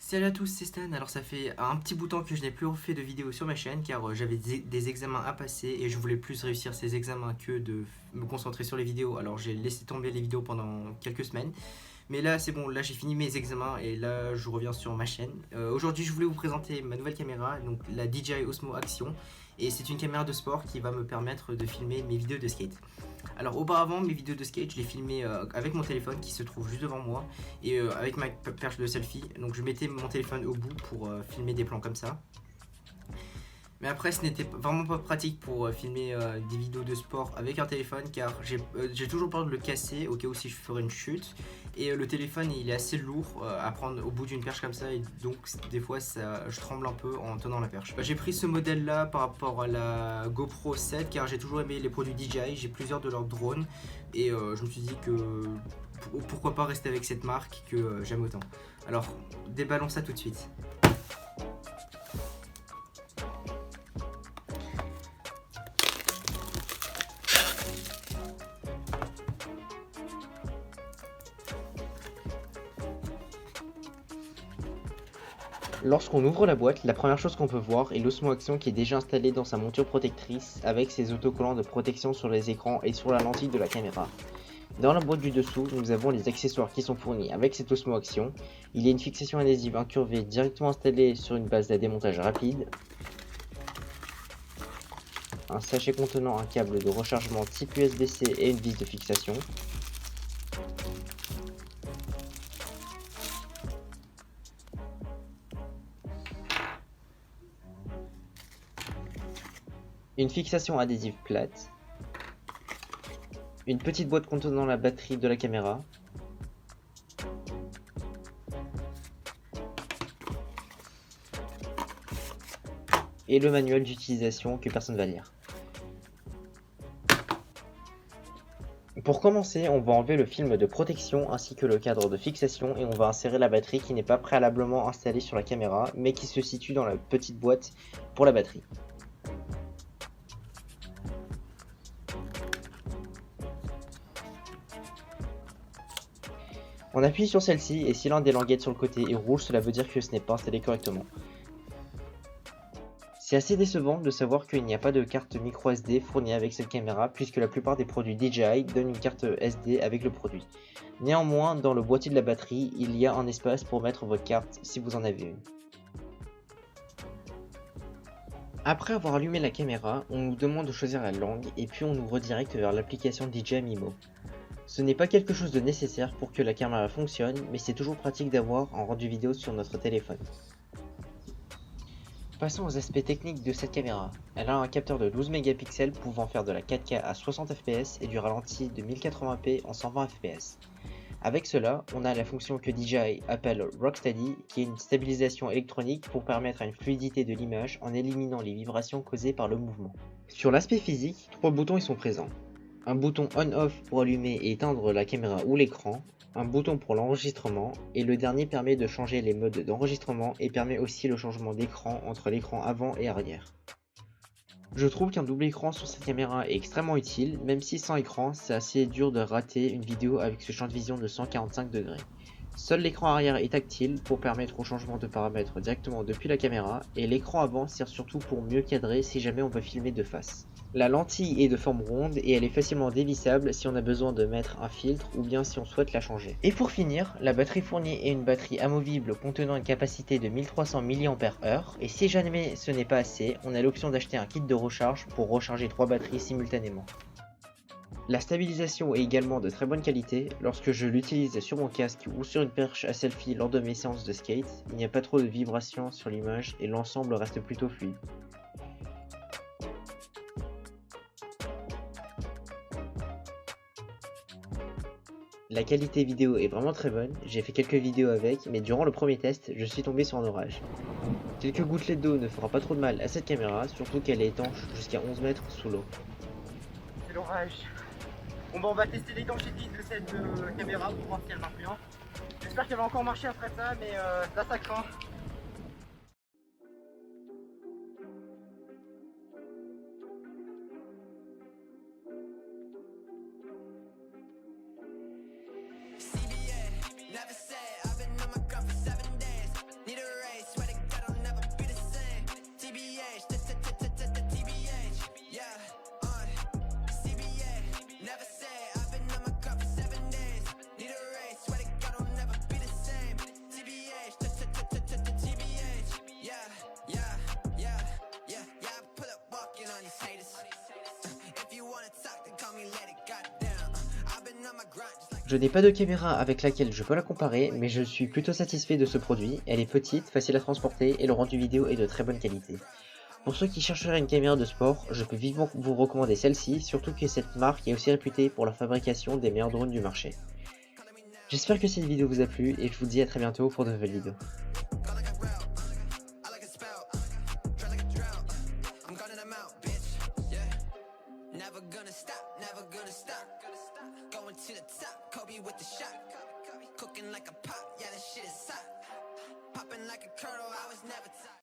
Salut à tous, c'est Stan. Alors ça fait un petit bout de temps que je n'ai plus refait de vidéos sur ma chaîne car j'avais des examens à passer et je voulais plus réussir ces examens que de me concentrer sur les vidéos. Alors j'ai laissé tomber les vidéos pendant quelques semaines. Mais là c'est bon, là j'ai fini mes examens et là je reviens sur ma chaîne. Aujourd'hui je voulais vous présenter ma nouvelle caméra, donc la DJI Osmo Action. Et c'est une caméra de sport qui va me permettre de filmer mes vidéos de skate. Alors auparavant mes vidéos de skate je les filmais avec mon téléphone qui se trouve juste devant moi et avec ma perche de selfie. Donc je mettais mon téléphone au bout pour filmer des plans comme ça. Mais après, ce n'était vraiment pas pratique pour filmer des vidéos de sport avec un téléphone car j'ai toujours peur de le casser au cas où si je ferais une chute. Et le téléphone il est assez lourd à prendre au bout d'une perche comme ça et donc des fois je tremble un peu en tenant la perche. J'ai pris ce modèle là par rapport à la GoPro 7 car j'ai toujours aimé les produits DJI, j'ai plusieurs de leurs drones et je me suis dit que pourquoi pas rester avec cette marque que j'aime autant. Alors déballons ça tout de suite. Lorsqu'on ouvre la boîte, la première chose qu'on peut voir est l'Osmo Action qui est déjà installée dans sa monture protectrice avec ses autocollants de protection sur les écrans et sur la lentille de la caméra. Dans la boîte du dessous, nous avons les accessoires qui sont fournis avec cette Osmo Action. Il y a une fixation adhésive incurvée directement installée sur une base de démontage rapide, un sachet contenant un câble de rechargement type USB-C et une vis de fixation, une fixation adhésive plate, une petite boîte contenant la batterie de la caméra, et le manuel d'utilisation que personne ne va lire. Pour commencer, on va enlever le film de protection ainsi que le cadre de fixation et on va insérer la batterie qui n'est pas préalablement installée sur la caméra mais qui se situe dans la petite boîte pour la batterie. On appuie sur celle-ci et si l'un des languettes sur le côté est rouge, cela veut dire que ce n'est pas installé correctement. C'est assez décevant de savoir qu'il n'y a pas de carte micro SD fournie avec cette caméra puisque la plupart des produits DJI donnent une carte SD avec le produit. Néanmoins, dans le boîtier de la batterie, il y a un espace pour mettre votre carte si vous en avez une. Après avoir allumé la caméra, on nous demande de choisir la langue et puis on nous redirecte vers l'application DJI Mimo. Ce n'est pas quelque chose de nécessaire pour que la caméra fonctionne, mais c'est toujours pratique d'avoir un rendu vidéo sur notre téléphone. Passons aux aspects techniques de cette caméra. Elle a un capteur de 12 mégapixels pouvant faire de la 4K à 60 fps et du ralenti de 1080p en 120 fps. Avec cela, on a la fonction que DJI appelle Rocksteady, qui est une stabilisation électronique pour permettre une fluidité de l'image en éliminant les vibrations causées par le mouvement. Sur l'aspect physique, 3 boutons y sont présents. Un bouton on-off pour allumer et éteindre la caméra ou l'écran, un bouton pour l'enregistrement, et le dernier permet de changer les modes d'enregistrement et permet aussi le changement d'écran entre l'écran avant et arrière. Je trouve qu'un double écran sur cette caméra est extrêmement utile, même si sans écran, c'est assez dur de rater une vidéo avec ce champ de vision de 145 degrés. Seul l'écran arrière est tactile pour permettre au changement de paramètres directement depuis la caméra, et l'écran avant sert surtout pour mieux cadrer si jamais on veut filmer de face. La lentille est de forme ronde et elle est facilement dévissable si on a besoin de mettre un filtre ou bien si on souhaite la changer. Et pour finir, la batterie fournie est une batterie amovible contenant une capacité de 1300 mAh et si jamais ce n'est pas assez, on a l'option d'acheter un kit de recharge pour recharger 3 batteries simultanément. La stabilisation est également de très bonne qualité. Lorsque je l'utilise sur mon casque ou sur une perche à selfie lors de mes séances de skate, il n'y a pas trop de vibrations sur l'image et l'ensemble reste plutôt fluide. La qualité vidéo est vraiment très bonne, j'ai fait quelques vidéos avec, mais durant le premier test, je suis tombé sur un orage. Quelques gouttelettes d'eau ne feront pas trop de mal à cette caméra, surtout qu'elle est étanche jusqu'à 11 mètres sous l'eau. C'est l'orage. Bon bah on va tester l'étanchéité de cette caméra pour voir si elle marche bien. J'espère qu'elle va encore marcher après ça, mais là ça craint. CBA, never say I've been on my grind for 7 days. Need a Je n'ai pas de caméra avec laquelle je peux la comparer, mais je suis plutôt satisfait de ce produit. Elle est petite, facile à transporter et le rendu vidéo est de très bonne qualité. Pour ceux qui chercheraient une caméra de sport, je peux vivement vous recommander celle-ci, surtout que cette marque est aussi réputée pour la fabrication des meilleurs drones du marché. J'espère que cette vidéo vous a plu et je vous dis à très bientôt pour de nouvelles vidéos. Never gonna stop, never gonna stop. Going to the top, Kobe with the shot. Cooking like a pot, yeah, that shit is hot. Popping like a kernel, I was